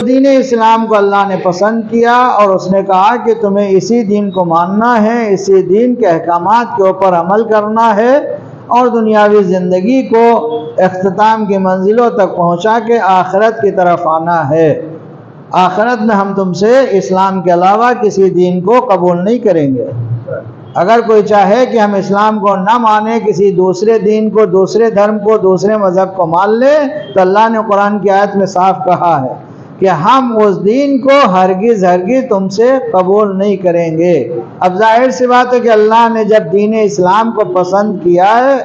دین اسلام کو اللہ نے پسند کیا اور اس نے کہا کہ تمہیں اسی دین کو ماننا ہے، اسی دین کے احکامات کے اوپر عمل کرنا ہے اور دنیاوی زندگی کو اختتام کی منزلوں تک پہنچا کے آخرت کی طرف آنا ہے۔ آخرت میں ہم تم سے اسلام کے علاوہ کسی دین کو قبول نہیں کریں گے۔ اگر کوئی چاہے کہ ہم اسلام کو نہ مانیں، کسی دوسرے دین کو، دوسرے دھرم کو، دوسرے مذہب کو مان لے، تو اللہ نے قرآن کی آیت میں صاف کہا ہے کہ ہم اس دین کو ہرگز تم سے قبول نہیں کریں گے۔ اب ظاہر سی بات ہے کہ اللہ نے جب دین اسلام کو پسند کیا ہے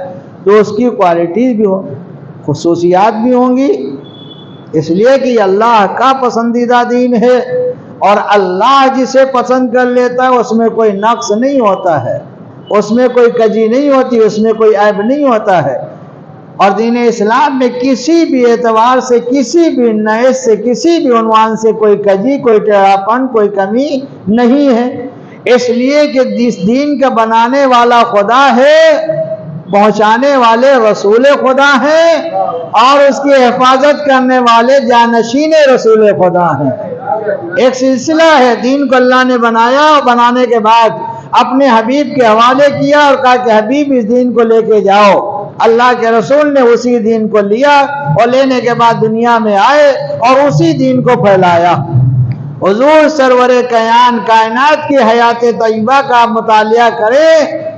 تو اس کی کوالٹیز بھی خصوصیات بھی ہوں گی، اس لیے کہ یہ اللہ کا پسندیدہ دین ہے، اور اللہ جسے پسند کر لیتا ہے اس میں کوئی نقص نہیں ہوتا ہے، اس میں کوئی کجی نہیں ہوتی، اس میں کوئی عیب نہیں ہوتا ہے۔ اور دین اسلام میں کسی بھی اعتبار سے، کسی بھی نعت سے، کسی بھی عنوان سے کوئی کجی، کوئی ٹیڑھاپن، کوئی کمی نہیں ہے، اس لیے کہ جس دین کا بنانے والا خدا ہے، پہنچانے والے رسول خدا ہیں، اور اس کی حفاظت کرنے والے جانشین رسول خدا ہیں۔ ایک سلسلہ ہے، دین کو اللہ نے بنایا اور بنانے کے بعد اپنے حبیب کے حوالے کیا اور کہا کہ حبیب اس دین کو لے کے جاؤ۔ اللہ کے رسول نے اسی دین کو لیا اور لینے کے بعد دنیا میں آئے اور اسی دین کو پھیلایا۔ حضور سرور کائنات کی حیات طیبہ کا مطالعہ کریں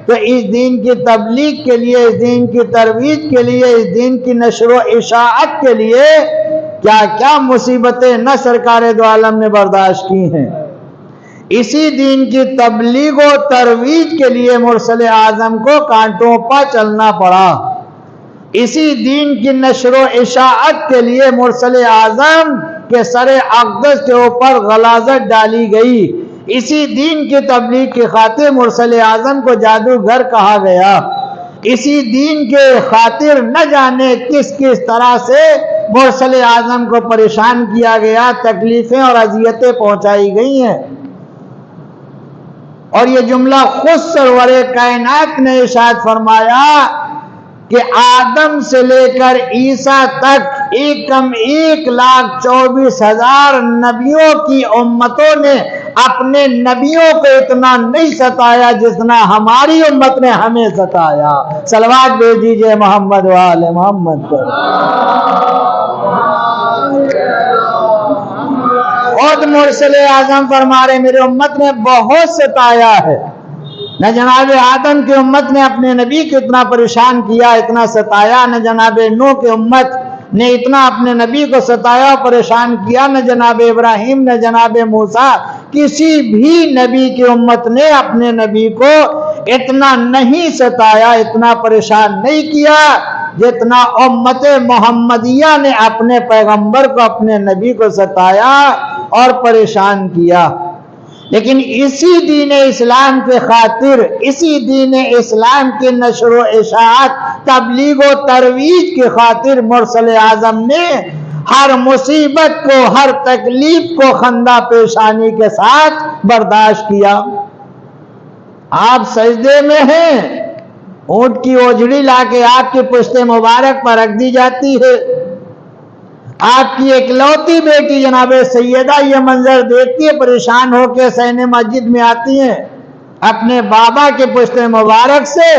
تو اس دین کی تبلیغ کے لیے، اس دین کی ترویج کے لیے، اس دین کی نشر و اشاعت کے لیے کیا کیا مصیبتیں نہ سرکار دو عالم نے برداشت کی ہیں۔ اسی دین کی تبلیغ و ترویج کے لیے مرسل اعظم کو کانٹوں پر چلنا پڑا۔ اسی دین کی نشر و اشاعت کے لیے مرسل اعظم کے سر اقدس کے اوپر غلاظت ڈالی گئی۔ اسی دین کی تبلیغ کی خاطر مرسل اعظم کو جادوگر کہا گیا۔ اسی دین کے خاطر نہ جانے کس کس طرح سے مرسل اعظم کو پریشان کیا گیا، تکلیفیں اور اذیتیں پہنچائی گئی ہیں۔ اور یہ جملہ خود سرور کائنات نے ارشاد فرمایا کہ آدم سے لے کر عیسیٰ تک 1,24,000 نبیوں کی امتوں نے اپنے نبیوں کو اتنا نہیں ستایا جتنا ہماری امت نے ہمیں ستایا۔ صلوات بھیج دیجئے محمد و آل محمد پر۔ خود مرسل اعظم فرما رہے میری امت نے بہت ستایا ہے۔ نہ جناب آدم کی امت نے اپنے نبی کو اتنا پریشان کیا، اتنا ستایا، نہ جناب نوح کی امت نے اتنا اپنے نبی کو ستایا اور پریشان کیا، نہ جناب ابراہیم، نہ جناب موسیٰ، کسی بھی نبی کی امت نے اپنے نبی کو اتنا نہیں ستایا، اتنا پریشان نہیں کیا جتنا امت محمدیہ نے اپنے پیغمبر کو، اپنے نبی کو ستایا اور پریشان کیا۔ لیکن اسی دین اسلام کے خاطر، اسی دین اسلام کی نشر و اشاعت، تبلیغ و ترویج کی خاطر مرسل اعظم نے ہر مصیبت کو، ہر تکلیف کو خندہ پیشانی کے ساتھ برداشت کیا۔ آپ سجدے میں ہیں، اونٹ کی اوجڑی لا کے آپ کی پشت مبارک پر رکھ دی جاتی ہے۔ آپ کی اکلوتی بیٹی جناب سیدہ یہ منظر دیکھتی ہے، پریشان ہو کے حسین مسجد میں آتی ہیں، اپنے بابا کے پشت مبارک سے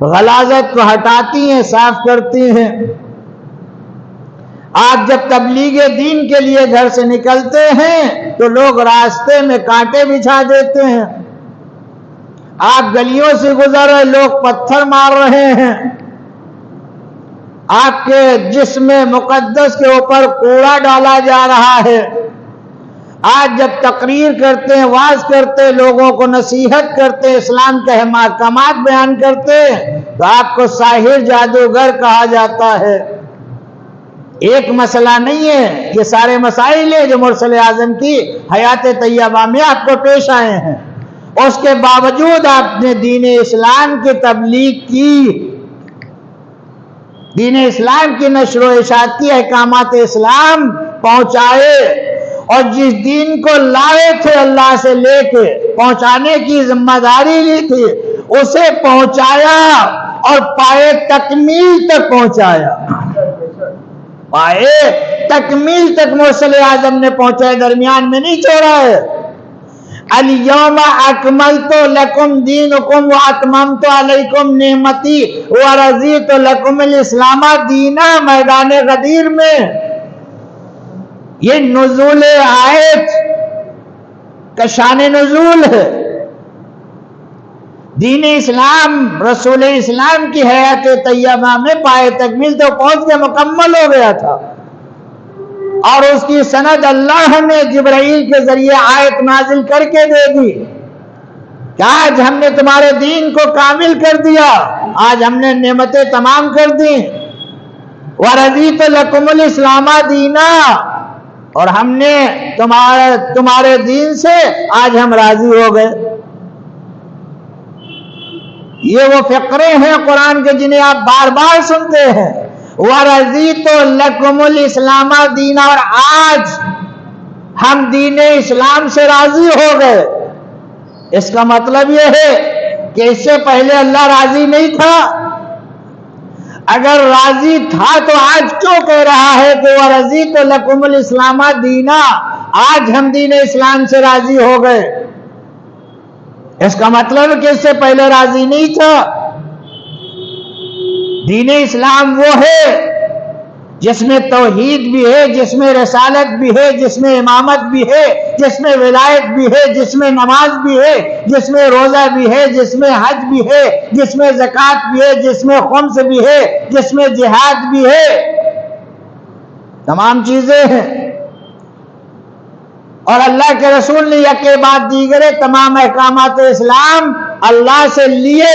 غلاظت کو ہٹاتی ہیں، صاف کرتی ہیں۔ آپ جب تبلیغ دین کے لیے گھر سے نکلتے ہیں تو لوگ راستے میں کانٹے بچھا دیتے ہیں، آپ گلیوں سے گزر رہے لوگ پتھر مار رہے ہیں، آپ کے جسم مقدس کے اوپر کوڑا ڈالا جا رہا ہے۔ آج جب تقریر کرتے ہیں، وعظ کرتے، لوگوں کو نصیحت کرتے، اسلام کے احکامات بیان کرتے تو آپ کو ساحر، جادوگر کہا جاتا ہے۔ ایک مسئلہ نہیں ہے، یہ سارے مسائل ہیں جو مرسل اعظم کی حیات طیبہ میں آپ کو پیش آئے ہیں۔ اس کے باوجود آپ نے دین اسلام کی تبلیغ کی، دین اسلام کی نشر و اشاعت کی، احکامات اسلام پہنچائے، اور جس دین کو لائے تھے اللہ سے لے کے پہنچانے کی ذمہ داری لی تھی اسے پہنچایا اور پائے تکمیل تک پہنچایا۔ پائے تکمیل تک مرسل اعظم نے پہنچائے، درمیان میں نہیں چھوڑا ہے۔ الیوم اکملت لکم دینکم واتممت علیکم نعمتی ورضیت لکم الاسلام دینا، میدان غدیر میں یہ نزول آیت کا شان نزول ہے۔ دین اسلام، رسول اسلام کی حیات طیبہ میں پائے تکمیل تو پہنچ کے مکمل ہو گیا تھا، اور اس کی سند اللہ نے جبرائیل کے ذریعے آیت نازل کر کے دے دی کہ آج ہم نے تمہارے دین کو کامل کر دیا، آج ہم نے نعمتیں تمام کر دی۔ وَرَضِيتُ لَكُمُ الْإِسْلَامَ دِينًا، اور ہم نے تمہارے دین سے آج ہم راضی ہو گئے۔ یہ وہ فقرے ہیں قرآن کے جنہیں آپ بار بار سنتے ہیں، وَرَضِيتُ لَكُمُ الْإِسْلَامَ دِينًا، اور آج ہم دین اسلام سے راضی ہو گئے۔ اس کا مطلب یہ ہے کہ اس سے پہلے اللہ راضی نہیں تھا۔ اگر راضی تھا تو آج کیوں کہہ رہا ہے کہ وَرَضِيتُ لَكُمُ الْإِسْلَامَ دِينًا، آج ہم دین اسلام سے راضی ہو گئے؟ اس کا مطلب کہ اس سے پہلے راضی نہیں تھا۔ دین اسلام وہ ہے جس میں توحید بھی ہے، جس میں رسالت بھی ہے، جس میں امامت بھی ہے، جس میں ولایت بھی ہے، جس میں نماز بھی ہے، جس میں روزہ بھی ہے، جس میں حج بھی ہے، جس میں زکوٰۃ بھی ہے، جس میں خمس بھی ہے، جس میں جہاد بھی ہے، تمام چیزیں ہیں۔ اور اللہ کے رسول نے یکے بعد دیگرے تمام احکامات اسلام اللہ سے لیے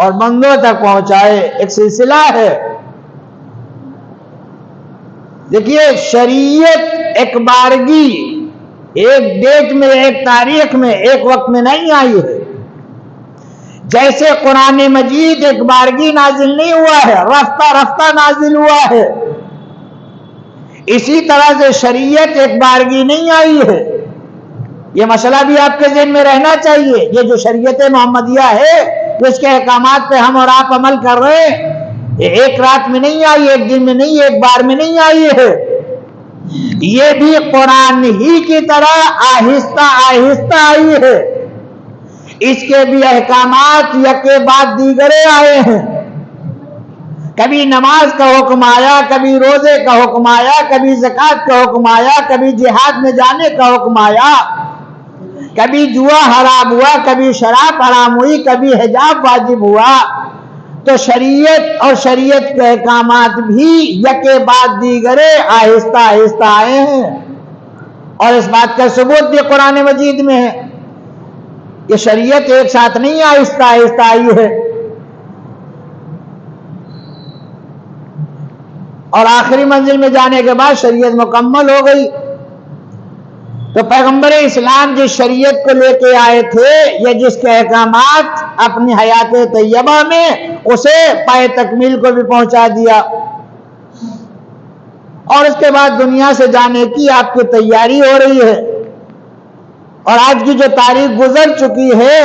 اور بندوں تک پہنچائے، ایک سلسلہ ہے۔ دیکھیے، شریعت ایک بارگی، ایک ڈیٹ میں، ایک تاریخ میں، ایک وقت میں نہیں آئی ہے۔ جیسے قرآن مجید ایک بارگی نازل نہیں ہوا ہے، رفتہ رفتہ نازل ہوا ہے، اسی طرح سے شریعت ایک بارگی نہیں آئی ہے۔ یہ مسئلہ بھی آپ کے ذہن میں رہنا چاہیے۔ یہ جو شریعت محمدیہ ہے، جس کے احکامات پہ ہم اور آپ عمل کر رہے ہیں، یہ ایک رات میں نہیں آئی، ایک دن میں نہیں، ایک بار میں نہیں آئی ہے۔ یہ بھی قرآن ہی کی طرح آہستہ آہستہ آئی ہے۔ اس کے بھی احکامات یکے بعد دیگرے آئے ہیں۔ کبھی نماز کا حکم آیا، کبھی روزے کا حکم آیا، کبھی زکوٰۃ کا حکم آیا، کبھی جہاد میں جانے کا حکم آیا، کبھی جوا حرام ہوا، کبھی شراب حرام ہوئی، کبھی حجاب واجب ہوا۔ تو شریعت اور شریعت کے احکامات بھی یکے بعد دیگرے آہستہ آہستہ آئے ہیں، اور اس بات کا ثبوت بھی قرآن مجید میں ہے کہ شریعت ایک ساتھ نہیں آہستہ آہستہ آئی ہے۔ اور آخری منزل میں جانے کے بعد شریعت مکمل ہو گئی۔ تو پیغمبر اسلام جس شریعت کو لے کے آئے تھے، یا جس کے احکامات اپنی حیات طیبہ میں، اسے پائے تکمیل کو بھی پہنچا دیا، اور اس کے بعد دنیا سے جانے کی آپ کی تیاری ہو رہی ہے۔ اور آج کی جو تاریخ گزر چکی ہے،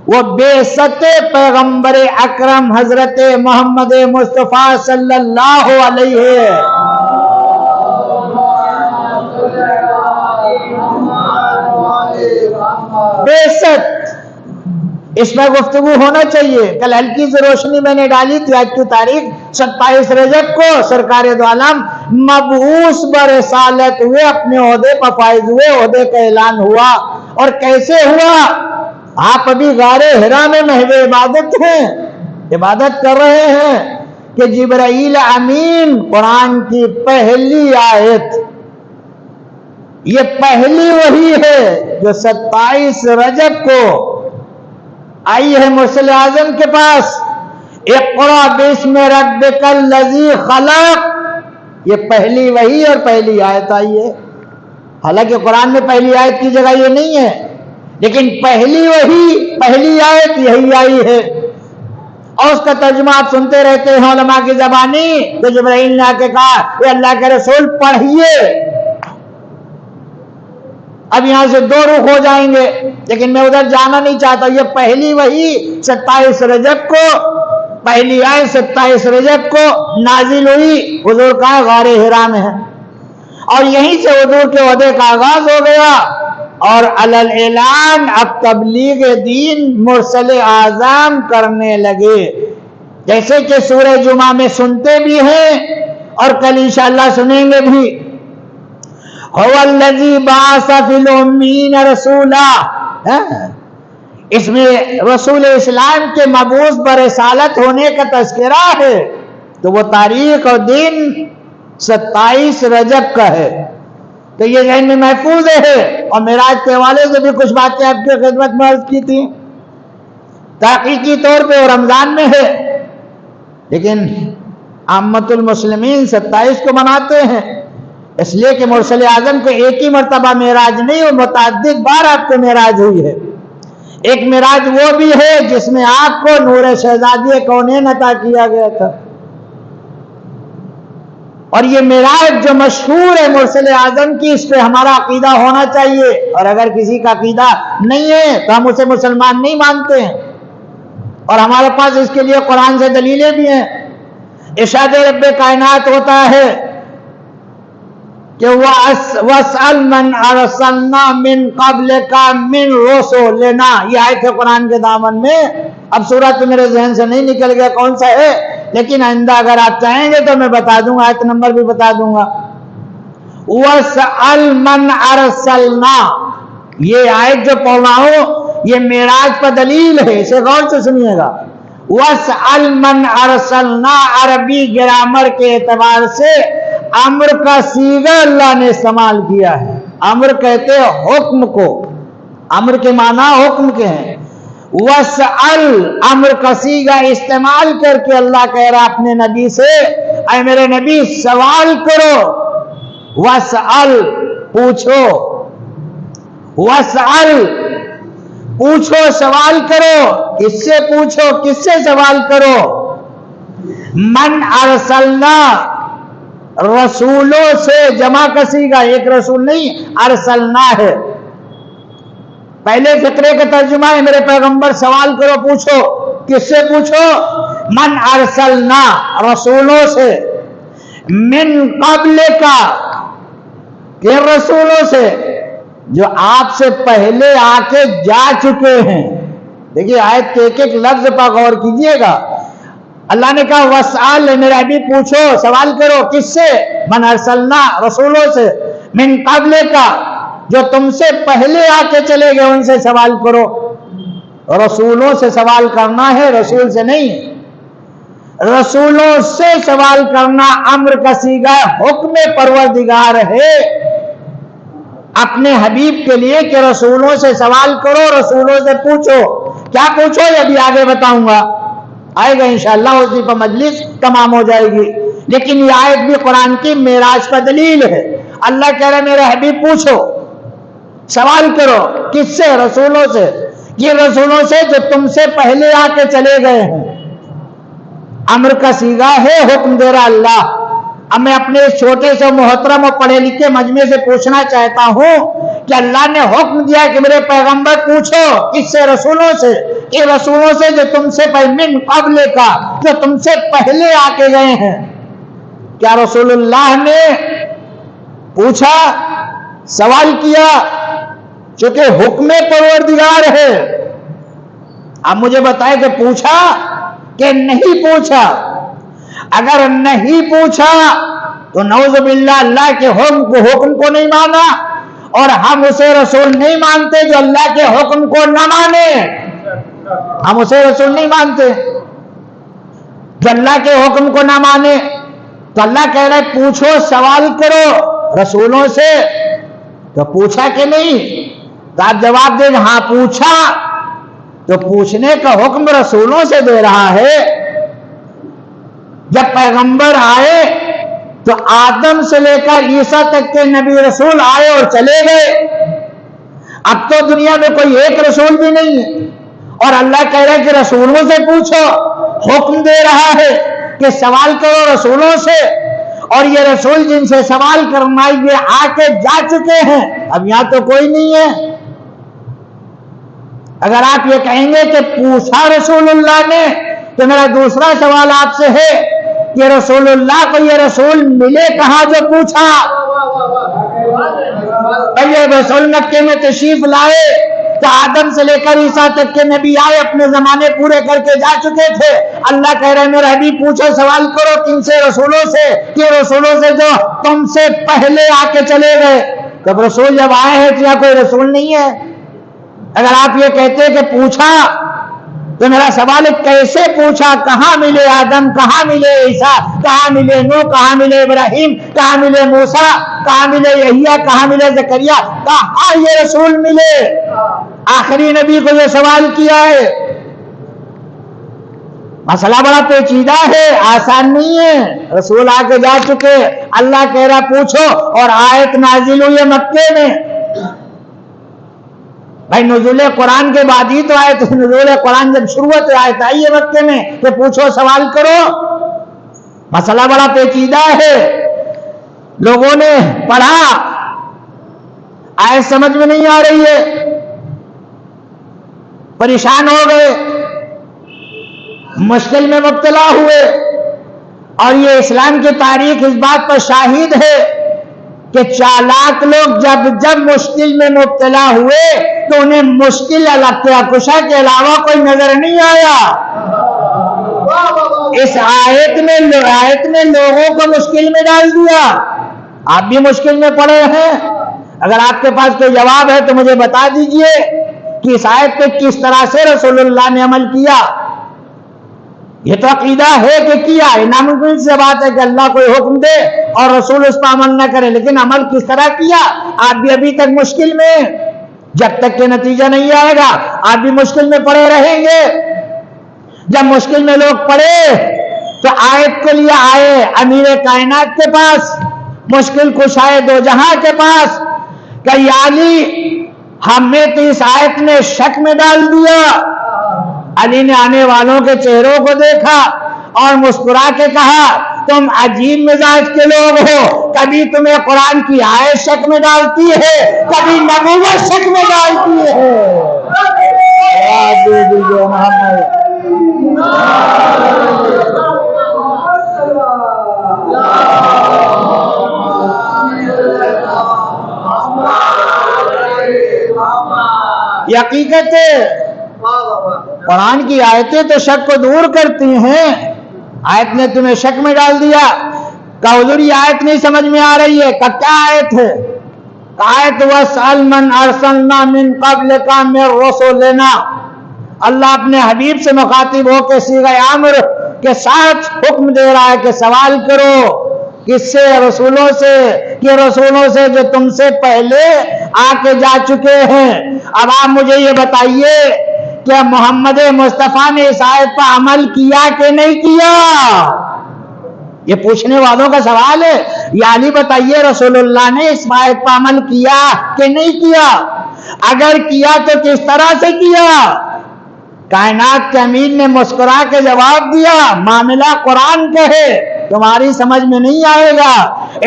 وہ بعثت پیغمبر اکرم حضرت محمد مصطفیٰ صلی اللہ علیہ بعثت، اس میں گفتگو ہونا چاہیے۔ کل ہلکی سے روشنی میں نے ڈالی تھی، آج کی تاریخ 27 رجب کو سرکار دو عالم مبعوث برسالت ہوئے، اپنے عہدے پر فائز ہوئے، عہدے کا اعلان ہوا۔ اور کیسے ہوا؟ آپ ابھی غار حرا میں محو عبادت ہیں، عبادت کر رہے ہیں کہ جبرائیل امین قرآن کی پہلی آیت، یہ پہلی وحی ہے جو 27 رجب کو آئی ہے مرسل اعظم کے پاس۔ اقرأ باسم ربک الذی خلق، یہ پہلی وحی اور پہلی آیت آئی ہے۔ حالانکہ قرآن میں پہلی آیت کی جگہ یہ نہیں ہے، لیکن پہلی وحی، پہلی آیت یہی آئی ہے۔ اور اس کا ترجمہ آپ سنتے رہتے ہیں علماء کی زبانی، تو جبرائیل نے آ کے کہا کہ اللہ کے رسول پڑھیے۔ اب یہاں سے دو رخ ہو جائیں گے، لیکن میں ادھر جانا نہیں چاہتا۔ یہ پہلی وحی 27 رجب کو پہلی آیت 27 رجب کو نازل ہوئی، حضور کا غار حرا میں ہے، اور یہیں سے حضور کے عہدے کا آغاز ہو گیا، اور علل اعلان اب تبلیغ دین مرسل اعظم کرنے لگے، جیسے کہ سورہ جمعہ میں سنتے بھی ہیں اور کل انشاءاللہ سنیں گے بھی۔ هو الذی بعث فی الامین رسولا، اس میں رسول اسلام کے مبعوث برسالت ہونے کا تذکرہ ہے، تو وہ تاریخ اور دن 27 رجب کا ہے، تو یہ ذہن میں محفوظ ہے۔ اور معراج کے حوالے سے بھی کچھ باتیں آپ کی خدمت میں عرض کی تھی، تحقیقی طور پہ وہ رمضان میں ہے، لیکن عامت المسلمین 27 کو مناتے ہیں، اس لیے کہ مرسل اعظم کو ایک ہی مرتبہ معراج نہیں، وہ متعدد بار آپ کو معراج ہوئی ہے۔ ایک معراج وہ بھی ہے جس میں آپ کو نور شہزادی کونین عطا کیا گیا تھا، اور یہ معراج جو مشہور ہے مرسل اعظم کی، اس پہ ہمارا عقیدہ ہونا چاہیے، اور اگر کسی کا عقیدہ نہیں ہے تو ہم اسے مسلمان نہیں مانتے ہیں، اور ہمارے پاس اس کے لیے قرآن سے دلیلیں بھی ہیں۔ ارشاد رب کائنات ہوتا ہے کہ وَاسْأَلْ مَنْ أَرْسَلْنَا مِنْ قَبْلِكَ مِنْ رُسُلِنَا، یہ آیت ہے قرآن کے دامن میں، اب سورت میرے ذہن سے نہیں نکل گیا کون سا ہے، لیکن آئندہ اگر آپ چاہیں گے تو میں بتا دوں گا، آیت نمبر بھی بتا دوں گا۔ وَاسْأَلْ مَنْ أَرْسَلْنَا، یہ آیت جو پڑھ رہا ہوں یہ معراج پر دلیل ہے، اسے غور سے سنیے گا۔ وَاسْأَلْ مَنْ أَرْسَلْنَا عربی گرامر کے اعتبار سے امر کا صیغہ اللہ نے استعمال کیا ہے۔ امر کہتے ہیں حکم کو، امر کے معنی حکم کے ہیں۔ وَاسْأَلْ امر کا صیغہ استعمال کر کے اللہ کہہ رہا اپنے نبی سے، اے میرے نبی سوال کرو، وَاسْأَلْ پوچھو، وَاسْأَلْ پوچھو سوال کرو، کس سے پوچھو، کس سے سوال کرو؟ من ارسلنا، رسولوں سے، جمع کا صیغہ، ایک رسول نہیں ارسلنا ہے۔ پہلے فقرے کا ترجمہ ہے میرے پیغمبر سوال کرو، پوچھو، کس سے پوچھو؟ من ارسلنا، رسولوں سے، من قبل کا، کن رسولوں سے؟ جو آپ سے پہلے آ کے جا چکے ہیں۔ دیکھیے آیت کے ایک ایک لفظ پر غور کیجئے گا۔ اللہ نے کہا وَاسْأَلْ، میرے نبی پوچھو، سوال کرو، کس سے؟ من ارسلنا، رسولوں سے، من قبل کا، جو تم سے پہلے آ کے چلے گئے ان سے سوال کرو۔ رسولوں سے سوال کرنا ہے، رسول سے نہیں، رسولوں سے سوال کرنا امر کا صیغہ حکم پروردگار ہے اپنے حبیب کے لیے کہ رسولوں سے سوال کرو، رسولوں سے پوچھو۔ کیا پوچھو یہ بھی آگے بتاؤں گا، آئے گا انشاءاللہ، اسی پر مجلس تمام ہو جائے گی، لیکن یہ آیت بھی قرآن کی معراج پر دلیل ہے۔ اللہ کہہ رہے میرے حبیب پوچھو، سوال کرو، کس سے؟ رسولوں سے، یہ رسولوں سے جو تم سے پہلے آ کے چلے گئے ہیں۔ امر کا صیغہ ہے، حکم دے رہا اللہ۔ اب میں اپنے اس چھوٹے سے محترم اور پڑھے لکھے مجمع سے پوچھنا چاہتا ہوں کہ اللہ نے حکم دیا کہ میرے پیغمبر پوچھو، کس سے؟ رسولوں سے، کہ رسولوں سے جو تم سے من قبل کا، جو تم سے پہلے آ کے گئے ہیں۔ کیا رسول اللہ نے پوچھا، سوال کیا؟ چونکہ حکم پروردگار ہے۔ اب مجھے بتائے کہ پوچھا کہ نہیں پوچھا؟ اگر نہیں پوچھا تو نعوذ باللہ اللہ کے حکم کو نہیں مانا، اور ہم اسے رسول نہیں مانتے جو اللہ کے حکم کو نہ مانے، ہم اسے رسول نہیں مانتے جو اللہ کے حکم کو نہ مانے۔ تو اللہ کہہ رہے پوچھو، سوال کرو رسولوں سے، تو پوچھا کہ نہیں؟ تو آپ جواب دیں ہاں پوچھا، تو پوچھنے کا حکم رسولوں سے دے رہا ہے۔ جب پیغمبر آئے تو آدم سے لے کر عیسیٰ تک کے نبی رسول آئے اور چلے گئے، اب تو دنیا میں کوئی ایک رسول بھی نہیں ہے، اور اللہ کہہ رہے کہ رسولوں سے پوچھو، حکم دے رہا ہے کہ سوال کرو رسولوں سے، اور یہ رسول جن سے سوال کرنا یہ آ کے جا چکے ہیں، اب یہاں تو کوئی نہیں ہے۔ اگر آپ یہ کہیں گے کہ پوچھا رسول اللہ نے تو میرا دوسرا سوال آپ سے ہے کہ رسول اللہ کو یہ رسول ملے کہاں جو پوچھا؟ اور یہ رسول مکے میں تشریف لائے تو آدم سے لے کر عیسیٰ تک کے نبی آئے، اپنے زمانے پورے کر کے جا چکے تھے۔ اللہ کہہ رہے میرا حبیب پوچھو، سوال کرو کن سے؟ رسولوں سے، کہ رسولوں سے جو تم سے پہلے آ کے چلے گئے۔ تب رسول جب آئے ہیں تو یہاں کوئی رسول نہیں ہے؟ اگر آپ یہ کہتے کہ پوچھا تو میرا سوال ہے کیسے پوچھا؟ کہاں ملے آدم، کہاں ملے عیسیٰ، کہاں ملے نوح، کہاں ملے ابراہیم، کہاں ملے موسیٰ، کہاں ملے یحییٰ، کہاں ملے زکریا، کہاں یہ رسول ملے؟ آخری نبی کو یہ سوال کیا ہے۔ مسئلہ بڑا پیچیدہ ہے، آسان نہیں ہے۔ رسول آ کے جا چکے، اللہ کہہ رہا پوچھو، اور آیت نازل ہوئی ہے مکے میں۔ بھائی نزول قرآن کے بعد ہی تو آئے تھے، نزول قرآن جب شروع ہوتے آیت آئی ہے مکے میں کہ پوچھو، سوال کرو۔ مسئلہ بڑا پیچیدہ ہے، لوگوں نے پڑھا، آیت سمجھ میں نہیں آ رہی ہے، پریشان ہو گئے، مشکل میں مبتلا ہوئے۔ اور یہ اسلام کی تاریخ اس بات پر شاہد ہے کہ چالاک لوگ جب مشکل میں مبتلا ہوئے تو انہیں مشکل کشا کے علاوہ کوئی نظر نہیں آیا۔ اس آیت میں لوگوں کو مشکل میں ڈال دیا۔ آپ بھی مشکل میں پڑے ہیں، اگر آپ کے پاس کوئی جواب ہے تو مجھے بتا دیجئے کہ اس آیت پہ کس طرح سے رسول اللہ نے عمل کیا۔ یہ تو عقیدہ ہے کہ کیا، ناممکن سے بات ہے کہ اللہ کوئی حکم دے اور رسول اس پر عمل نہ کرے، لیکن عمل کس طرح کیا؟ آپ بھی ابھی تک مشکل میں، جب تک کہ نتیجہ نہیں آئے گا آپ بھی مشکل میں پڑے رہیں گے۔ جب مشکل میں لوگ پڑے تو آیت کے لیے آئے امیر کائنات کے پاس، مشکل کشائے دو جہاں کے پاس، کہ یا علی ہمیں تو اس آیت نے شک میں ڈال دیا۔ علی نے آنے والوں کے چہروں کو دیکھا اور مسکرا کے کہا تم عجیب مزاج کے لوگ ہو، کبھی تمہیں قرآن کی آیت شک میں ڈالتی ہے، کبھی نبوت شک میں ڈالتی ہے۔ یہ حقیقت ہے، قرآن کی آیتیں تو شک کو دور کرتی ہیں۔ آیت نے تمہیں شک میں ڈال دیا کہ حضور یہ آیت نہیں سمجھ میں آ رہی ہے، کہ کیا آیت ہے؟ آیت وَاسْأَلْ مَنْ أَرْسَلْنَا مِنْ قَبْلِكَ مِنْ رُسُلِنَا۔ اللہ اپنے حبیب سے مخاطب ہو کے صیغہ امر کے ساتھ حکم دے رہا ہے کہ سوال کرو، کس سے؟ رسولوں سے، کہ رسولوں سے جو تم سے پہلے آ کے جا چکے ہیں۔ اب آپ مجھے یہ بتائیے کہ محمد مصطفیٰ نے اس آیت پر عمل کیا کہ نہیں کیا؟ یہ پوچھنے والوں کا سوال ہے۔ یا علی بتائیے رسول اللہ نے اس آیت پر عمل کیا کہ نہیں کیا؟ اگر کیا تو کس طرح سے کیا؟ کائنات کے امین نے مسکرا کے جواب دیا معاملہ قرآن کا ہے، تمہاری سمجھ میں نہیں آئے گا،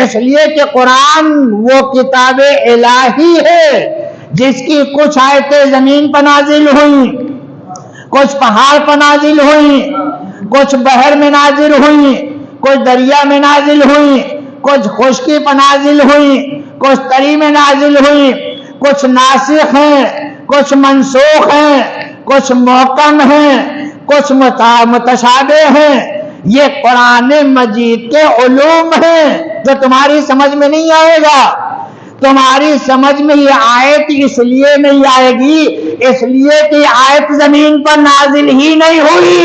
اس لیے کہ قرآن وہ کتاب الہی ہے جس کی کچھ آیتیں زمین پر نازل ہوئیں، کچھ پہاڑ پر نازل ہوئیں، کچھ بحر میں نازل ہوئیں، کچھ دریا میں نازل ہوئیں، کچھ خشکی پر نازل ہوئیں، کچھ تری میں نازل ہوئیں، کچھ ناسخ ہیں، کچھ منسوخ ہیں، کچھ محکم ہیں، کچھ متشابہ ہیں۔ یہ قرآن مجید کے علوم ہیں جو تمہاری سمجھ میں نہیں آئے گا۔ تمہاری سمجھ میں یہ آیت اس لیے نہیں آئے گی اس لیے کہ آیت زمین پر نازل ہی نہیں ہوئی،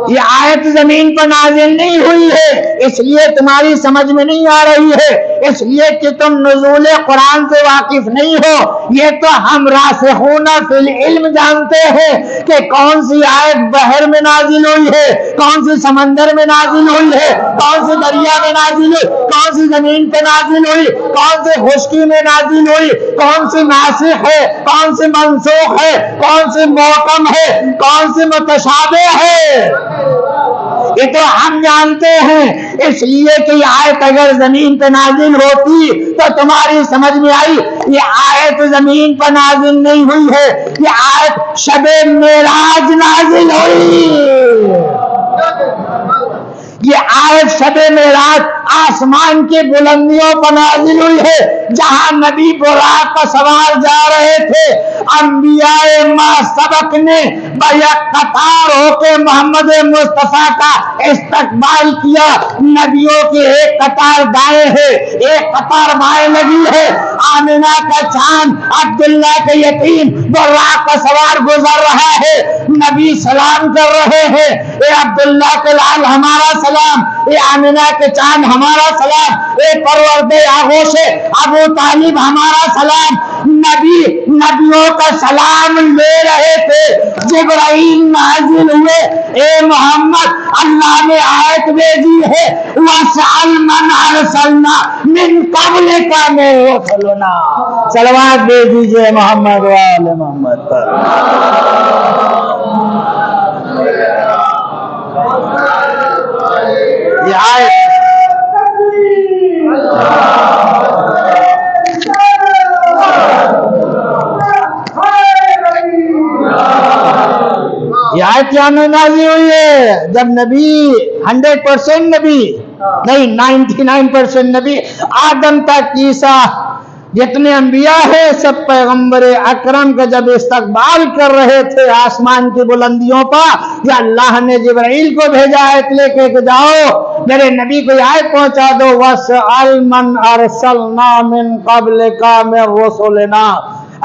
یہ آیت زمین پر نازل نہیں ہوئی ہے، اس لیے تمہاری سمجھ میں نہیں آ رہی ہے، اس لیے کہ تم نزول قرآن سے واقف نہیں ہو۔ یہ تو ہم راسخون فی العلم جانتے ہیں کہ کون سی آیت بحر میں نازل ہوئی ہے، کون سی سمندر میں نازل ہوئی ہے، کون سی دریا میں نازل ہوئی، کون سی زمین پہ نازل ہوئی، کون سی خشکی میں نازل ہوئی، کون سی ناسخ ہے، کون سی منسوخ ہے، کون سی محکم ہے، کون سی متشابہ ہے۔ یہ تو ہم جانتے ہیں، اس لیے کہ یہ آیت اگر زمین پہ نازل ہوتی تو تمہاری سمجھ میں آئی یہ آیت زمین پر نازل نہیں ہوئی ہے، یہ آیت شب معراج نازل ہوئی۔ یہ آیت شب معراج آسمان کی بلندیوں پر نازل ہوئی ہے، جہاں نبی براق پر سوار جا رہے تھے، انبیاء ما سبق نے بیک قطار ہو کے محمد مصطفیٰ کا استقبال کیا۔ نبیوں کی ایک قطار دائیں ہے، ایک قطار بائیں لگی ہے۔ آمنہ کا چاند، عبداللہ کے یتیم براق پر سوار گزر رہا ہے، نبی سلام کر رہے ہیں، اے عبداللہ کے لال ہمارا سلام، اے آمنہ کے چاند ہمارا سلام، اے پرورد آغوش ابو طالب ہمارا سلام۔ نبی نبیوں کا سلام لے رہے تھے، جبرائیل نازل ہوئے، اے محمد اللہ نے آیت بھیجی ہے وَاسْأَلْ مَنْ أَرْسَلْنَا مِنْ قَبْلِكَ مِنْ رُسُلِنَا۔ صلوات بھیج دیجئے محمد و آل محمد پر۔ یہ آیت یہ آیت کیا میں نازل ہوئی ہے جب نبی 100% نبی نہیں 99% نبی آدم تک عیسیٰ جتنے انبیاء ہیں سب پیغمبر اکرم کا جب استقبال کر رہے تھے آسمان کی بلندیوں پر، یا اللہ نے جبرائیل کو بھیجا آیت لے کے کہ جاؤ میرے نبی کو آیت پہنچا دو وَاسْأَلْ مَنْ أَرْسَلْنَا مِنْ قَبْلِكَ مِنْ رُسُلِنَا،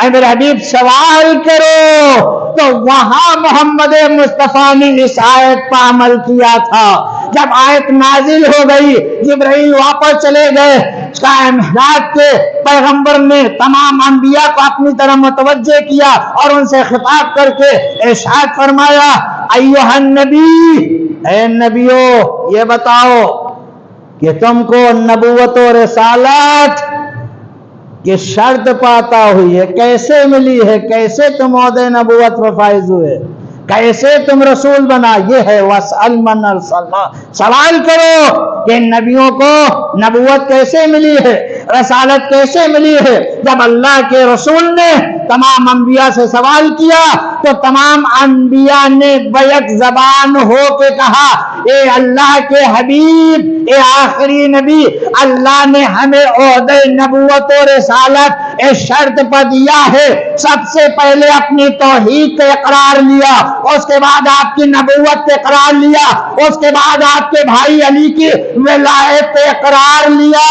اے میرے حبیب سوال کرو۔ تو وہاں محمد مصطفیٰ نے اس آیت پر عمل کیا تھا۔ جب آیت نازل ہو گئی جبرائیل واپس چلے گئے، کائنات کے پیغمبر نے تمام انبیاء کو اپنی طرف متوجہ کیا اور ان سے خطاب کر کے ارشاد فرمایا ایھا النبی، اے نبیو یہ بتاؤ کہ تم کو نبوت و رسالت کی شرط پاتا ہوئی ہے، کیسے ملی ہے، کیسے تم عہدۂ نبوت پر فائز ہوئے، کیسے تم رسول بنا، یہ ہے وَاسْأَلْ مَنْ أَرْسَلْنَا، سوال کرو کہ نبیوں کو نبوت کیسے ملی ہے، رسالت کیسے ملی ہے۔ جب اللہ کے رسول نے تمام انبیاء سے سوال کیا تو تمام انبیاء نے بیک زبان ہو کے کہا اے اللہ کے حبیب، اے آخری نبی، اللہ نے ہمیں عہدۂ نبوت و رسالت اس شرط پر دیا ہے، سب سے پہلے اپنی توحید کا اقرار لیا، اس کے بعد آپ کی نبوت کا اقرار لیا، اس کے بعد آپ کے بھائی علی کی ولایت کا اقرار لیا۔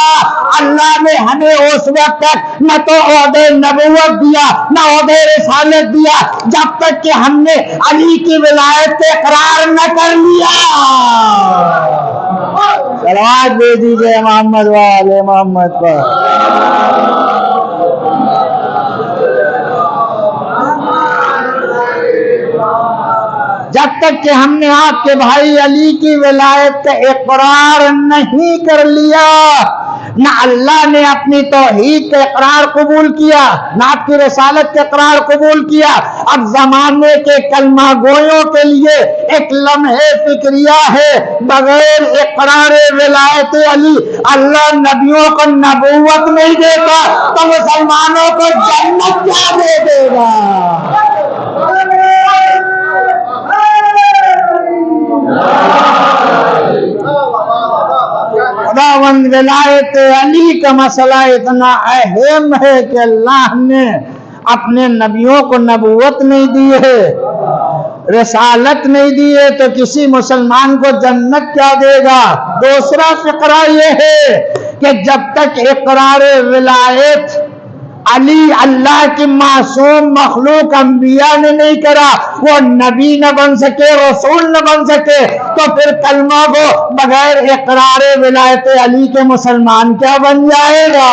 اللہ نے ہمیں اس وقت تک نہ تو عہدۂ نبوت دیا نہ عہدۂ رسالت دیا جب تک کہ ہم نے علی کی ولایت کا اقرار نہ کر لیا۔ صلوات دے دیجئے محمد و آل محمد پر۔ جب تک کہ ہم نے آپ کے بھائی علی کی ولایت کا اقرار نہیں کر لیا، نہ اللہ نے اپنی توحید کا اقرار قبول کیا، نہ آپ کی رسالت کا اقرار قبول کیا۔ اب زمانے کے کلمہ گویوں کے لیے ایک لمحے فکریہ ہے، بغیر اقرار ولایت علی اللہ نبیوں کو نبوت نہیں دیتا تو مسلمانوں کو جنت کیا دے دے گا۔ خداوند ولایت علی کا مسئلہ اتنا اہم ہے کہ اللہ نے اپنے نبیوں کو نبوت نہیں دی ہے، رسالت نہیں دی ہے، تو کسی مسلمان کو جنت کیا دے گا۔ دوسرا فقرہ یہ ہے کہ جب تک اقرار ولایت علی اللہ کی معصوم مخلوق انبیاء نے نہیں کرا، وہ نبی نہ بن سکے، رسول نہ بن سکے، تو پھر کلمہ کو بغیر اقرار ولایت علی کے مسلمان کیا بن جائے گا۔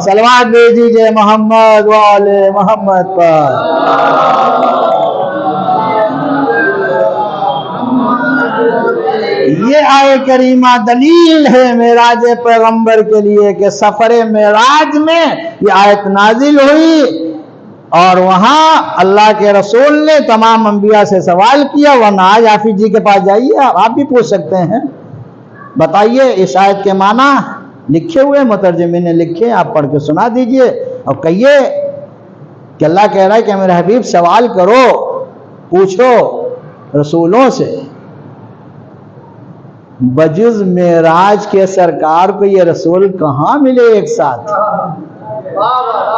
صلوات دے دیجئے محمد و آل محمد پر۔ یہ آیہ کریمہ دلیل ہے معراج پیغمبر کے لیے کہ سفر معراج میں یہ آیت نازل ہوئی اور وہاں اللہ کے رسول نے تمام انبیاء سے سوال کیا، ورنہ آج حافظ جی کے پاس جائیے، آپ بھی پوچھ سکتے ہیں، بتائیے اس آیت کے معنی لکھے ہوئے مترجمین نے لکھے، آپ پڑھ کے سنا دیجئے اور کہیے کہ اللہ کہہ رہا ہے کہ میرے حبیب سوال کرو، پوچھو رسولوں سے۔ بجز معراج کے سرکار کو یہ رسول کہاں ملے ایک ساتھ؟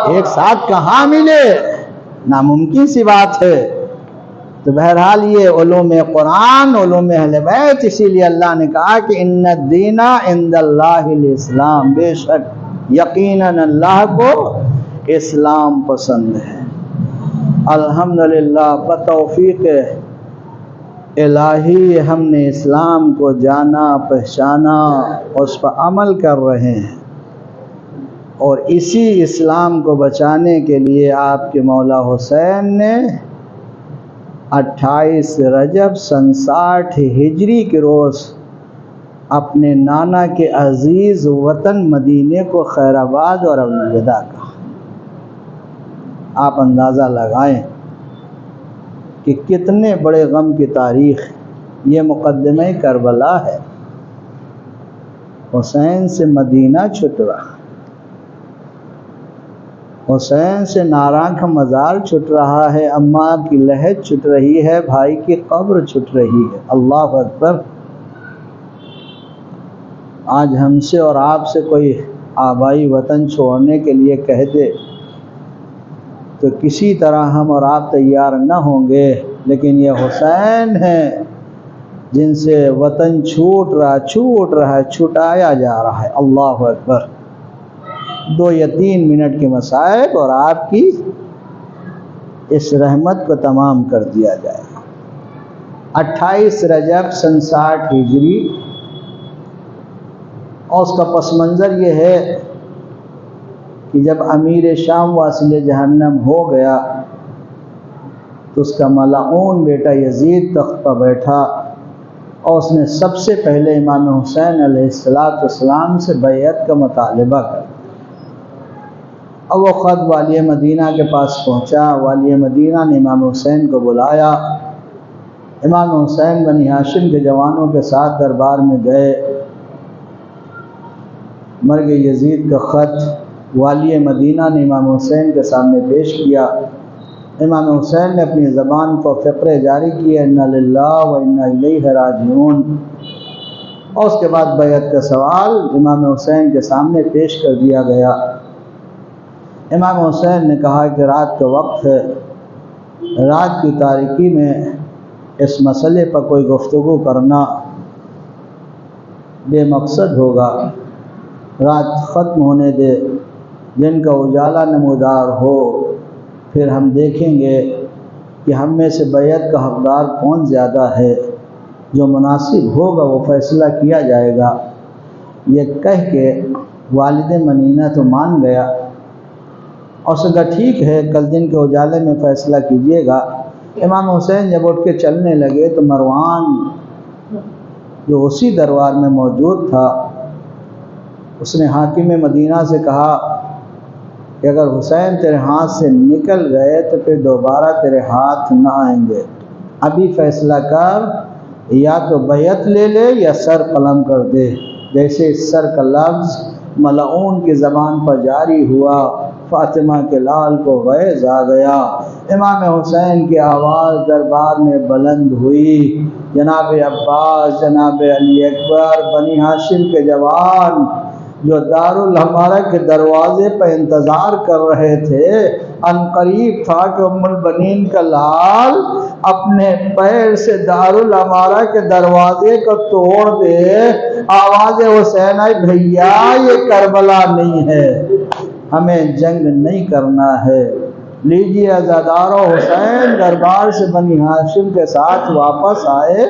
ایک ساتھ کہاں ملے؟ ناممکن سی بات ہے۔ تو بہرحال یہ علوم قرآن، علوم اہل بیت، اسی لیے اللہ نے کہا کہ ان الدین عند اللہ الاسلام، بے شک یقیناً اللہ کو اسلام پسند ہے۔ الحمدللہ بتوفیق الہی ہم نے اسلام کو جانا، پہچانا، اس پر عمل کر رہے ہیں، اور اسی اسلام کو بچانے کے لیے آپ کے مولا حسین نے 28 رجب سن 60 ہجری کے روز اپنے نانا کے عزیز وطن مدینے کو خیر آباد اور الوداع کہا۔ آپ اندازہ لگائیں کہ کتنے بڑے غم کی تاریخ یہ مقدمہ کربلا ہے۔ حسین سے مدینہ چھٹ رہا، حسین سے ناراں کا مزار چھٹ رہا ہے، اماں کی لحد چھٹ رہی ہے، بھائی کی قبر چھٹ رہی ہے۔ اللہ اکبر۔ آج ہم سے اور آپ سے کوئی آبائی وطن چھوڑنے کے لیے کہہ دے تو کسی طرح ہم اور آپ تیار نہ ہوں گے، لیکن یہ حسین ہیں جن سے وطن چھوٹ رہا، چھٹایا جا رہا ہے۔ اللہ اکبر۔ 2 یا 3 منٹ کے مصائب اور آپ کی اس رحمت کو تمام کر دیا جائے گا۔ 28 رجب سن 60 ہجری، اور اس کا پس منظر یہ ہے کہ جب امیر شام واصل جہنم ہو گیا تو اس کا ملعون بیٹا یزید تخت پر بیٹھا، اور اس نے سب سے پہلے امام حسین علیہ السلام سے بیعت کا مطالبہ کیا۔ اب وہ خط والی مدینہ کے پاس پہنچا، والی مدینہ نے امام حسین کو بلایا، امام حسین بنی ہاشم کے جوانوں کے ساتھ دربار میں گئے، مرگ یزید کا خط والی مدینہ نے امام حسین کے سامنے پیش کیا۔ امام حسین نے اپنی زبان کو فقرے جاری کیا، انا للہ و انا الیہ راجعون، اور اس کے بعد بیعت کا سوال امام حسین کے سامنے پیش کر دیا گیا۔ امام حسین نے کہا کہ رات کا وقت ہے، رات کی تاریکی میں اس مسئلے پر کوئی گفتگو کرنا بے مقصد ہوگا، رات ختم ہونے دے، دن کا اجالا نمودار ہو، پھر ہم دیکھیں گے کہ ہم میں سے بیعت کا حقدار کون زیادہ ہے، جو مناسب ہوگا وہ فیصلہ کیا جائے گا۔ یہ کہہ کے والد منینہ تو مان گیا، اور اس نے کہا ٹھیک ہے، کل دن کے اجالے میں فیصلہ کیجیے گا۔ امام حسین جب اٹھ کے چلنے لگے تو مروان جو اسی دربار میں موجود تھا، اس نے حاکم مدینہ سے کہا کہ اگر حسین تیرے ہاتھ سے نکل گئے تو پھر دوبارہ تیرے ہاتھ نہ آئیں گے، ابھی فیصلہ کر، یا تو بیعت لے لے یا سر قلم کر دے۔ جیسے اس سر کا لفظ ملعون کی زبان پر جاری ہوا، فاطمہ کے لال کو غیظ آ گیا، امام حسین کی آواز دربار میں بلند ہوئی، جناب عباس، جناب علی اکبر، بنی ہاشم کے جوان جو دارالحمارہ کے دروازے پر انتظار کر رہے تھے، عنقریب تھا کہ ام البنین کا لال اپنے پیر سے دارالحمارہ کے دروازے کو توڑ دے، آواز حسین آئی، بھیا یہ کربلا نہیں ہے، ہمیں جنگ نہیں کرنا ہے، لیجیے عزادارو۔ حسین دربار سے بنی ہاشم کے ساتھ واپس آئے،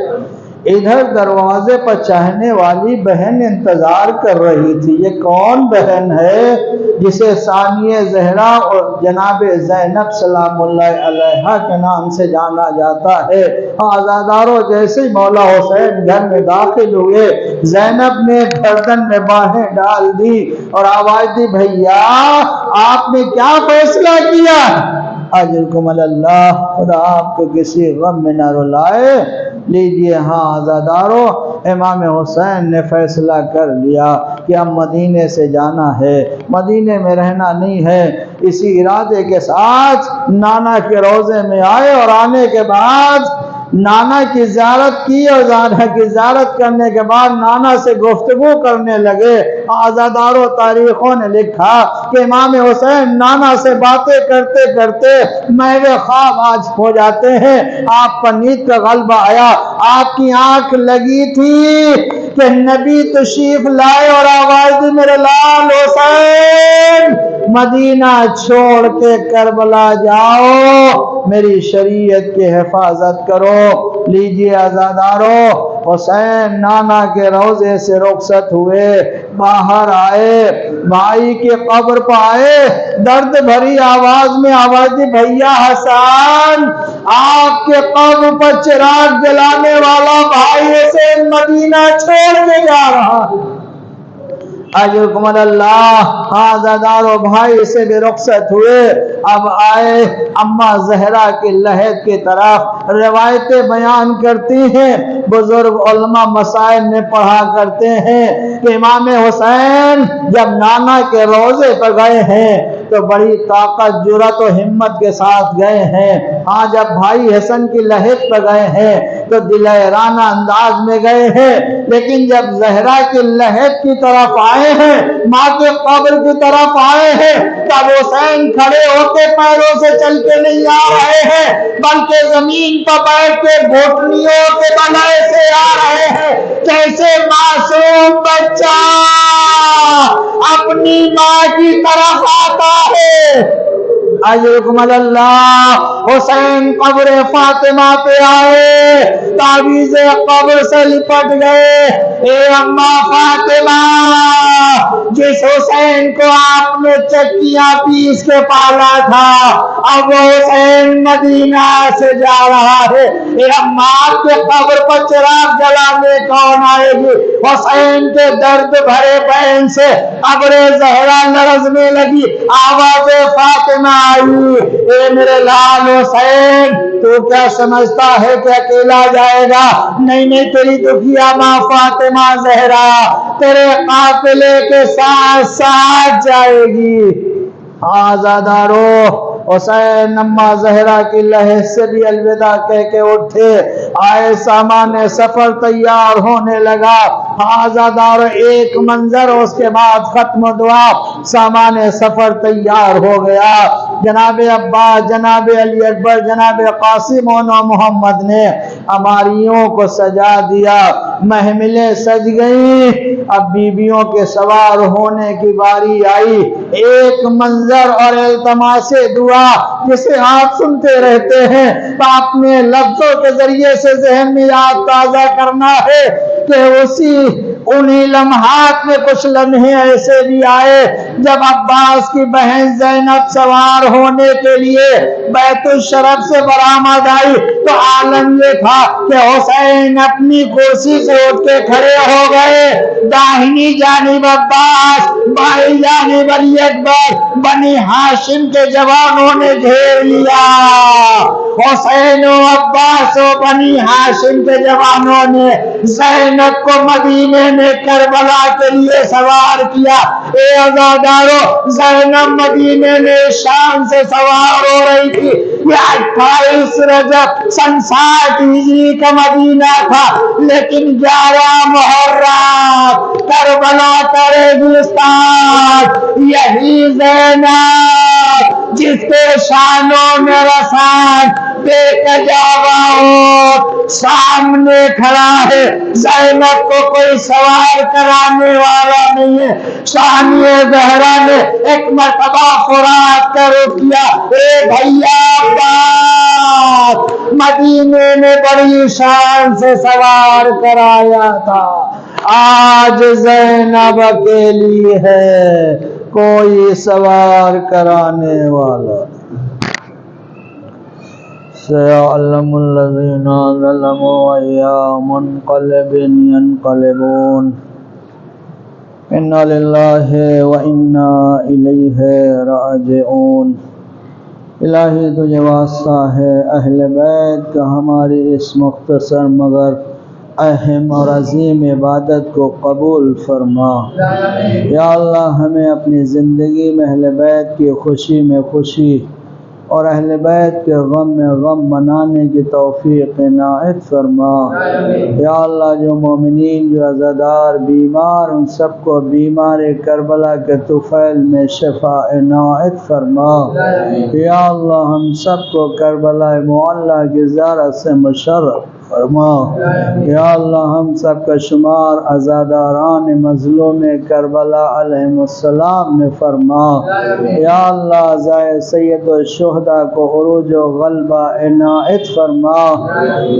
ادھر دروازے پر چاہنے والی بہن انتظار کر رہی تھی۔ یہ کون بہن ہے جسے ثانیہ زہرا اور جناب زینب سلام اللہ علیہا کے نام سے جانا جاتا ہے؟ عزادارو، جیسے ہی مولا حسین گھر میں داخل ہوئے، زینب نے گردن میں باہیں ڈال دی اور آواز دی، بھیا آپ نے کیا فیصلہ کیا؟ اجرکم علی اللہ، خدا آپ کو کسی غم میں نہ رلائے۔ لیجئے ہاں عزادارو، امام حسین نے فیصلہ کر لیا کہ اب مدینے سے جانا ہے، مدینے میں رہنا نہیں ہے۔ اسی ارادے کے ساتھ نانا کے روضے میں آئے اور آنے کے بعد نانا کی زیارت کی، اور نانا کی زیارت کرنے کے بعد نانا سے گفتگو کرنے لگے۔ عزادارو، تاریخوں نے لکھا کہ امام حسین نانا سے باتیں کرتے کرتے میوے خواب آج ہو جاتے ہیں۔ آپ پر نیند کا غلبہ آیا، آپ کی آنکھ لگی تھی کہ نبی تشریف لائے اور آواز دی میرے لال حسین مدینہ چھوڑ کے کربلا جاؤ، میری شریعت کی حفاظت کرو۔ لیجئے عزادارو، حسین نانا کے روضے سے رخصت ہوئے، باہر آئے، بھائی کے قبر پہ آئے، درد بھری آواز میں آواز دی بھیا حسن، آپ کے قبر پر چراغ جلانے والا بھائی حسین مدینہ چھوڑ کے جا رہا ہے۔ اجرکم علی اللہ۔ عزادارو، بھائی سے بھی رخصت ہوئے، اب آئے اماں زہرا کی لحد کی طرف۔ روایتیں بیان کرتی ہیں، بزرگ علماء مسائل میں پڑھا کرتے ہیں کہ امام حسین جب نانا کے روضے پر گئے ہیں تو بڑی طاقت، جرأت و ہمت کے ساتھ گئے ہیں۔ ہاں، جب بھائی حسن کی لحد پر گئے ہیں تو دلیرانہ انداز میں گئے ہیں، لیکن جب زہرا کی لحد کی طرف آئے ہیں، ماں کے قبر کی طرف آئے ہیں، تب حسین کھڑے ہوتے پیروں سے چل کے نہیں آ رہے ہیں، بلکہ زمین پر بیٹھ کے گھٹنیوں کے بلائے سے آ رہے ہیں، جیسے معصوم بچہ اپنی ماں کی طرف آتا ہے۔ اجرکم علی اللہ۔ حسین قبر فاطمہ پہ آئے، تعویذ قبر سے لپٹ گئے۔ اے اماں فاطمہ، جس حسین کو آپ نے چکیاں پیس کے پالا تھا، اب وہ حسین مدینہ سے جا رہا ہے۔ اے اماں، آپ کے قبر پر چراغ جلانے کون آئے گی؟ حسین کے درد بھرے بین سے قبر زہرا لرزنے لگی، آواز فاطمہ آئی، اے میرے لال حسین، تو کیا سمجھتا ہے کہ اکیلا جائے گا؟ نہیں نہیں، تیری دکھیا ماں فاطمہ زہرا تیرے قافلے کے ساتھ ساتھ جائے گی۔ عزادارو، حسین اماں زہرا کی لحد سے بھی الوداع کہہ کے اٹھے، آئے، سامان سفر تیار ہونے لگا۔ عزادارو، ایک منظر، اس کے بعد ختم دعا، سامان سفر تیار ہو گیا۔ جناب عباس، جناب علی اکبر، جناب قاسم و محمد نے ہماریوں کو سجا دیا، محملیں سج گئیں، اب بیویوں کے سوار ہونے کی باری آئی۔ ایک منظر اور التماس دعا جسے آپ سنتے رہتے ہیں، تو اپنے لفظوں کے ذریعے سے ذہن میں یاد تازہ کرنا ہے کہ انہی لمحات میں کچھ لمحے ایسے بھی آئے جب عباس کی بہن زینب سوار ہونے کے لیے بیت الشرف سے برآمد آئی، تو عالم یہ تھا کہ حسین اپنی کرسی سے اٹھ کے کھڑے ہو گئے، داہنی جانب عباس، بائیں جانب علی اکبر، بنی ہاشم کے جوانوں نے گھیر لیا۔ حسین و عباس و بنی ہاشم کے جوانوں نے زینب کو مدینے میں کربلا کے لیے سوار کیا۔ اے عزادارو، زینب مدینے میں شام سے سوار ہو رہی تھی۔ یہ 28 رجب سن 60 ہجری کا مدینہ تھا، لیکن 11 محرم کربلا کا ریگستان، یہی زینب جس کے شانوں میں رسان بے کجاوا سامنے کھڑا ہے، زینب کو کوئی سوار کرانے والا نہیں ہے۔ ثانیہ زہرا نے ایک مرتبہ فرات کا رخ کیا، اے بھیا عباس، مدینے میں بڑی شان سے سوار کرایا تھا، آج زینب اکیلی ہے، کوئی سوار کرانے والا۔ سيعلم الذين ظلموا أي منقلب ينقلبون إنا لله وإنا إليه راجعون۔ الہی تجھے واسطہ ہے اہل بیت کا ہماری اس مختصر مگر اہم اور عظیم عبادت کو قبول فرما۔ یا اللہ ہمیں اپنی زندگی میں اہل بیت کی خوشی میں خوشی اور اہل بیت کے غم میں غم منانے کی توفیق عنایت فرما۔ یا اللہ جو مومنین جو عزادار بیمار ان سب کو بیمار کربلا کے طفیل میں شفا عنایت فرما۔ یا اللہ ہم سب کو کربلا معلیٰ کی زیارت سے مشرف فرما۔ یا اللہ ہم سب کا شمار عزاداران مظلوم کربلا علیہ السلام میں فرما۔ یا اللہ عزائے سید الشہداء کو عروج و غلبہ عنایت فرما۔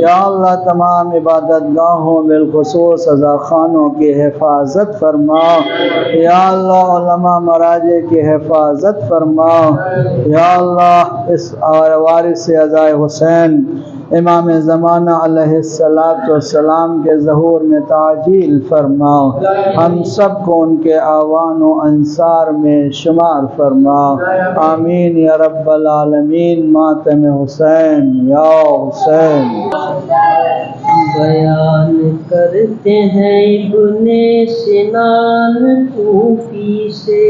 یا اللہ تمام عبادت گاہوں بالخصوص عزاخانوں کی حفاظت فرما۔ یا اللہ علماء مراجع کی حفاظت فرما۔ یا اللہ اس وارث عزائے حسین امام زمانہ علیہ السلام کے ظہور میں تعجیل فرما۔ ہم سب کو ان کے اعوان و انصار میں شمار فرما۔ آمین یا رب العالمین۔ ماتم حسین یا حسین۔ بیان کرتے ہیں ابن سنان کوفی سے،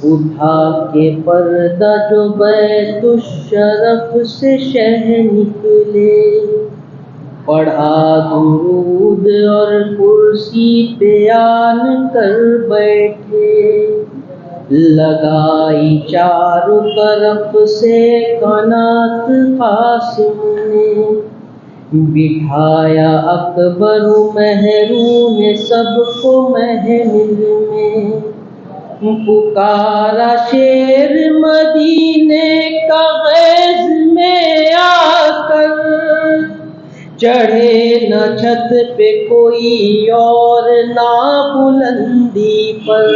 اٹھا کے پردہ جو بیت الشرف سے شہ نکلے، پڑھا درود اور کرسی پہ آن کر بیٹھے، لگائی چاروں طرف سے قنات قاسم نے، بٹھایا اکبر محرون سب کو محمل میں، پکارا شیر مدینے کا غیظ میں آ کر، چڑھے نہ چھت پہ کوئی اور نہ بلندی پر،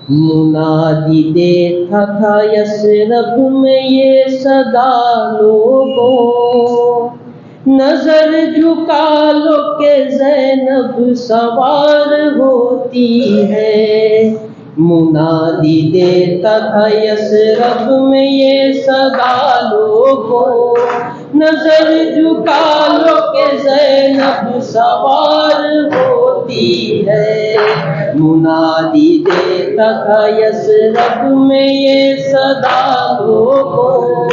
منادی دیتا تھا یثرب میں یہ صدا لوگوں، نظر جھکا لو کہ زینب سوار ہوتی ہے، منادی دیتا تھا یثرب میں یہ صدا لوگوں، نظر جھکا لو کہ زینب سوار ہوتی ہے، منادی دیتا تھا یثرب میں یہ صدا لوگوں،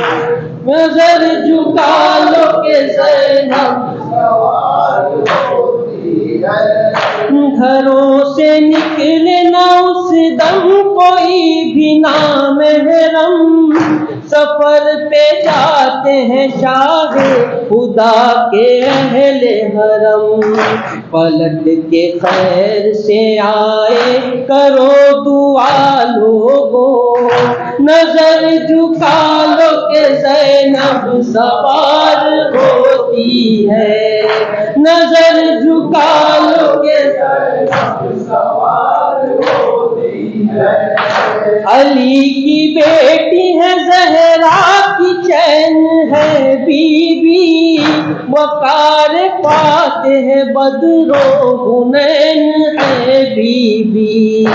نظر جھکا لو کہ زینب سوار ہوتی ہے، گھروں سے نکلے نہ اس دم کوئی بھی نامحرم، سفر پہ جاتے ہیں شاہ خدا کے اہل حرم، پلٹ کے خیر سے آئے کرو دعا لوگوں، نظر جھکا لو کہ زینب سوار ہوتی ہے، نظر جھکا لو کہ زینب سوار ہوتی ہے، علی کی بیٹی ہے زہرا کی چین ہے بی بی، وقار فاتح بدر و حنین ہے بی بی،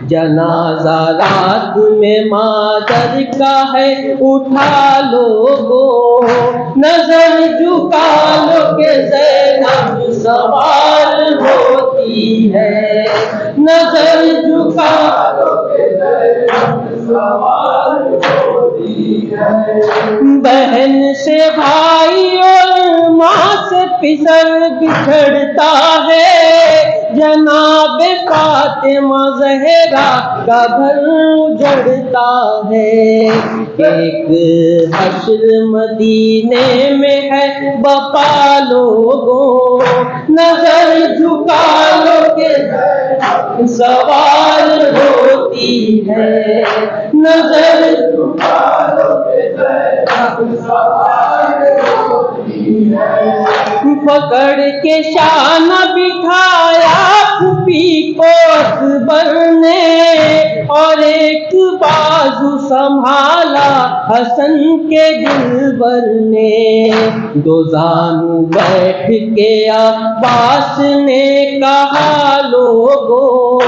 جنازہ رات میں مادر کا ہے اٹھا لوگو، نظر جھکا لو کہ زینب سوار ہوتی ہے، نظر جھکا لو کہ زینب سوار ہوتی ہے، بہن سے بھائی اور ماں سے پسر بچھڑتا ہے، جناب فاطمہ زہرا کا گھر اجڑتا ہے، ایک حشر مدینے میں ہے بپا لوگوں، نظر جھکا لو کہ سوار ہوتی ہے، نظر جھکا لو کہ سوار ہوتی ہے، پکڑ کے شانہ بٹھایا پھوپھی کو اکبر نے اور ایک بازو سنبھالا حسن کے دلبر نے. دو زانو بیٹھ کے عباس نے کہا لوگو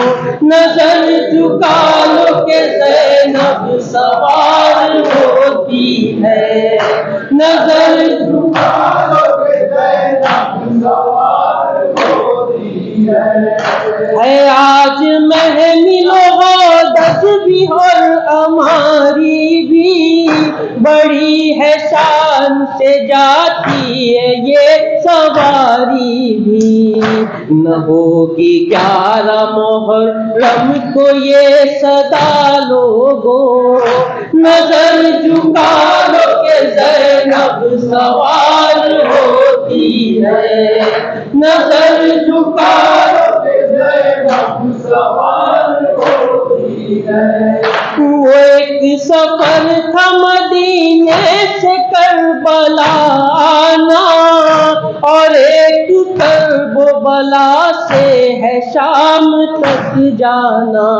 نظر جھکا لو کہ زینب سوار ہوتی ہے. نظر جھکا لو کہ زینب سوار ہوتی ہے آج محمل عہدت بھی اور ہماری بھی بڑی ہے شان سے جاتی ہے یہ سواری بھی. نہ ہوگی 11 محرم کو یہ صدا لوگو نظر جھکا لو کہ زینب سوار ہوتی ہے. نظر جھکا لو کہ زینب سوار ہوتی ہے. وہ ایک سفر تھا مدینے سے کربلا آنا اور ایک کرب و بلا سے ہے شام تک جانا.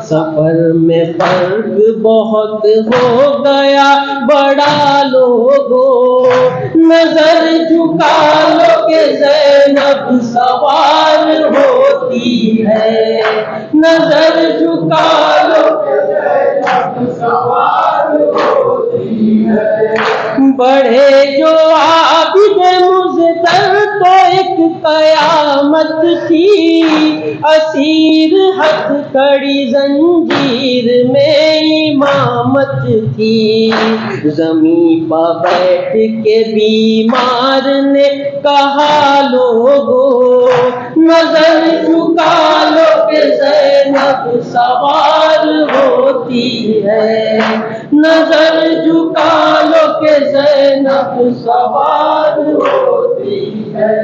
سفر میں فرق بہت ہو گیا بڑا لوگو نظر جھکا لو کہ زینب سوار ہوتی ہے. نظر جھکا لو کہ زینب سوار ہوتی ہے. بڑھے جو عابد مزدر تو ایک قیامت تھی اسیر ہتھ کڑی زنجیر میں امامت تھی. زمین پہ بیٹھ کے بیمار نے کہا لوگو نظر جھکا لو کہ زینب سوار ہوتی ہے. نظر جھکا لو کہ زینب سوار ہوتی ہے.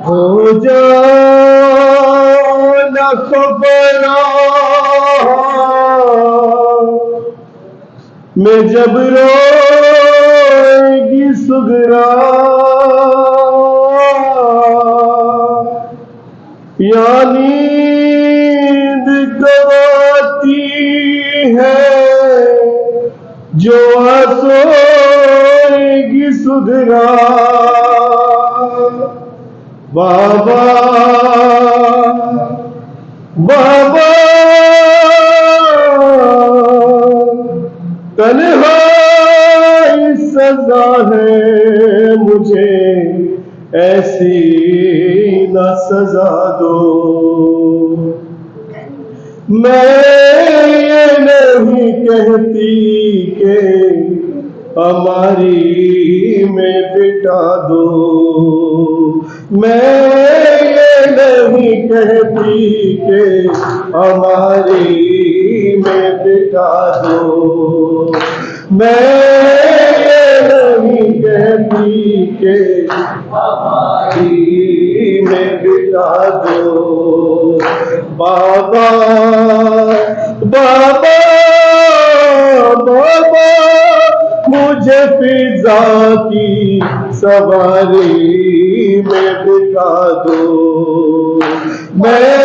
ہو جانا خبرا میں جب روئے گی سغرا یا نیند گواتی ہے جو سوئے گی سغرا. بابا بابا تنہائی سزا ہے مجھے ایسی نہ سزا دو. میں یہ نہیں کہتی کہ ہماری میں بٹا دو. میں یہ نہیں کہتی کہ ہماری میں بٹا دو. میں یہ نہیں کہتی کہ ہماری میں بٹا دو. بابا بابا بابا مجھے فضا کی سواری میں بٹھا دو. میں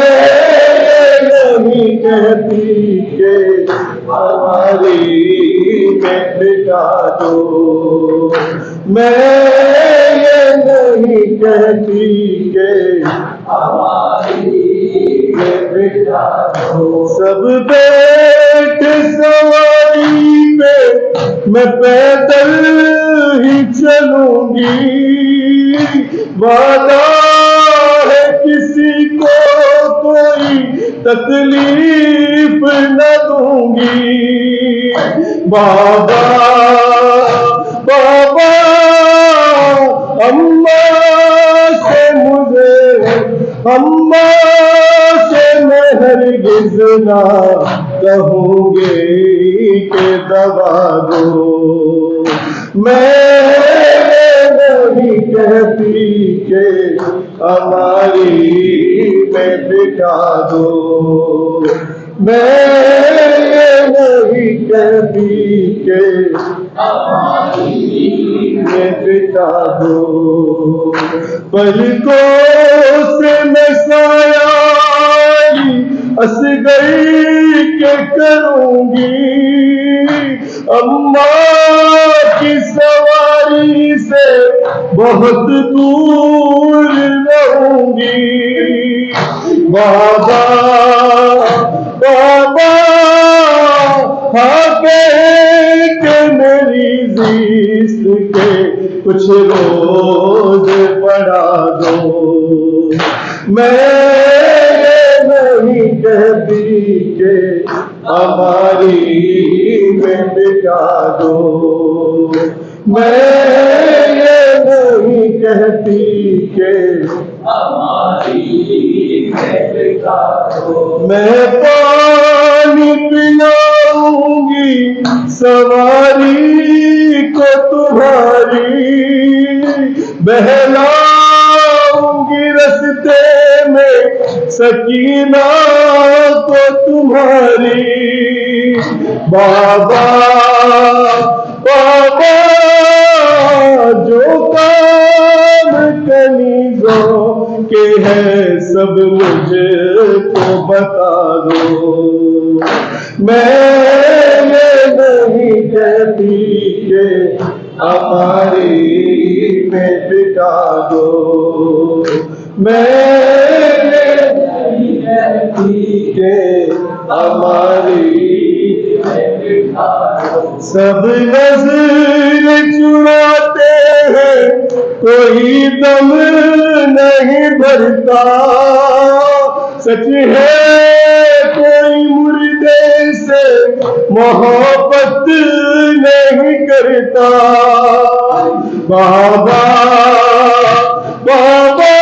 نہیں کہتی کہ ہماری میں بٹھا دو. میں یہ نہیں کہتی کہ ہماری میں بٹھا دو. سب بیٹھ سواری میں پیدل ہی چلوں گی. وعدہ ہے کسی کو کوئی تکلیف نہ دوں گی. بابا بابا اماں سے مجھے اماں سے میں ہرگز نہ کہوں گے کہ دبا دو. میں نہیں کہتی کہ ہماری میں بٹھا دو. میں یہ نہیں کہتی کہ ہماری بٹا دو. پلکوں سے میں سایہ اصغر کے کروں گی, اماں کی سواری سے بہت دور رہوں گی. بابا بابا ہاں کہہ کے میری زیست کے کچھ روز پڑھا دو. میں نہیں کہتی کہ ہماری میں بٹا دو. میں یہ نہیں کہتی کہ ہماری میں بٹا دو. میں پانی پلاؤں گی سواری کو تمہاری, بہلاؤں گی رستے میں سکینہ کو تمہاری. بابا بابا جو کام کنیزوں کے ہے سب مجھے کو بتا دو. میں یہ نہیں کہتی کہ ہماری میں بٹا دو. میں یہ نہیں کہتی کہ ہماری میں بٹا دو. سب نظر چراتے ہیں کوئی دم نہیں بھرتا, سچ ہے کوئی مردے سے محبت نہیں کرتا. بابا بابا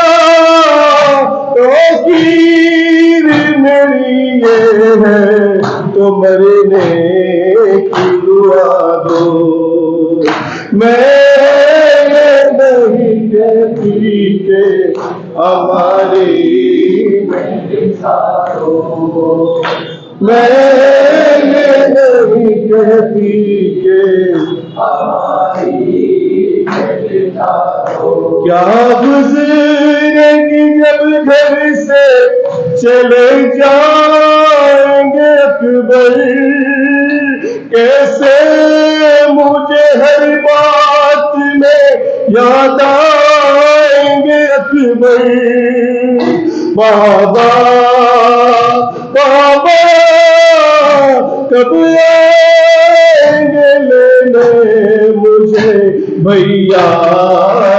توقیر میری یہ ہے تو مرنے کی دعا دو. میں نہیں کہتی کہ ہماری میں بٹا دو. میں نہیں کہتی کہ ہماری میں بٹا دو. کیا گزرے گی جب گھر سے چلے جائیں گے اکبر, کیسے مجھے ہر بات میں یاد آئیں گے اکبر. بابا بابا کب آئیں گے لینے مجھے بھیا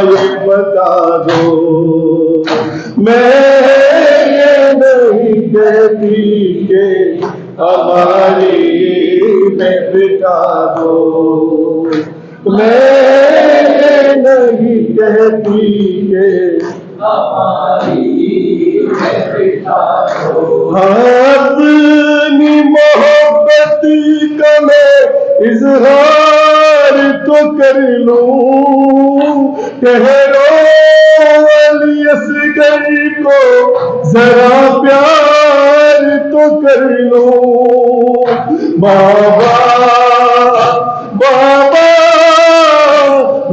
یہ بتا دو. میں یہ نہیں کہتی کہ ہماری میں بٹا دو. میں یہ نہیں کہتی کہ ہماری میں بٹا دو. اپنی محبت کا میں اظہار تو کر لوں, کہہ لو علی اصغر کو ذرا پیار تو کر لوں. بابا بابا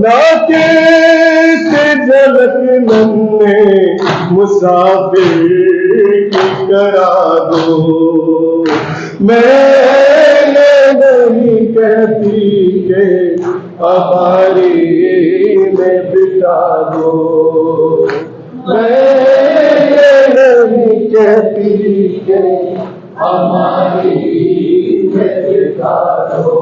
ناکے سے جھلک ننے مسافر کی کرا دو. میں نہیں کہتی کہ ہماری میں بٹا دو. میں نہیں کہتی کہ ہماری میں بٹا دو.